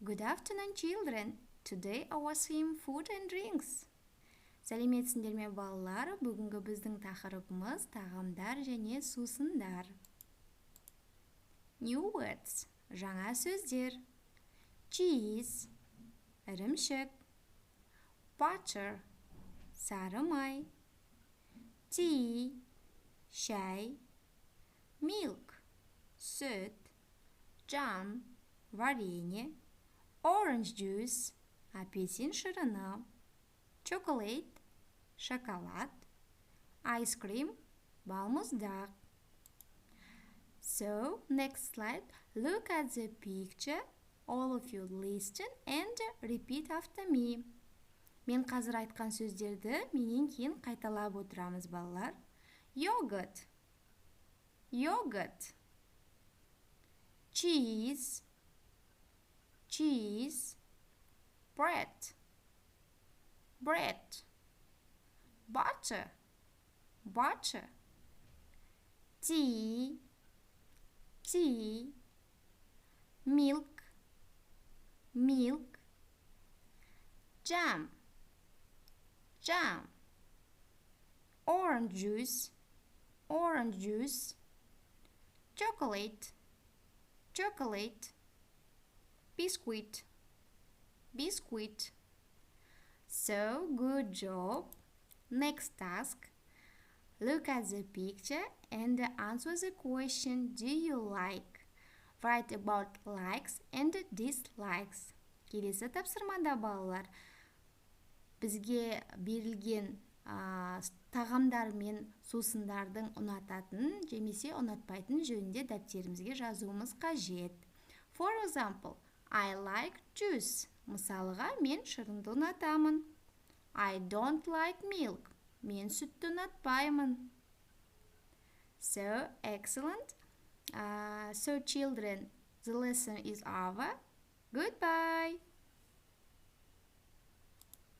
Good afternoon, children. Today our theme food and drinks. Сәлеметсіңдер ме балалар? Бүгінгі біздің тақырыбымыз тағамдар және сусындар. New words. Жаңа сөздер. Cheese. Ірімшік. Butter. Сары май. Tea. Шай. Milk. Сүт. Jam. Варенье. Orange juice. Апельсин шырыны. Chocolate. Шоколад. Ice cream. Балмұздақ. So, next slide. Look at the picture. All of you listen and repeat after me. Мен қазір айтқан сөздерді менен кейін қайталап отырамыз балалар. Yogurt. Yogurt. Cheese. Cheese. Bread. Bread. Butter. Butter. Tea. Tea. Milk. Milk. Jam. Jam. Orange juice. Orange juice. Chocolate. Chocolate. Biscuit. Biscuit. So, good job. Next task. Look at the picture and answer the question, do you like? Write about likes and dislikes. Келесі тапсырмада балалар бізге берілген тағамдар мен сусындардың ұнататын, жемесе ұнатпайтын жөнінде дәптерімізге жазуымыз қажет. For example, I like juice. Мысалыға, мен шырынды ұнатамын. I don't like milk. Мен сүтті ұнатпаймын. So, excellent. So, children, the lesson is over. Goodbye.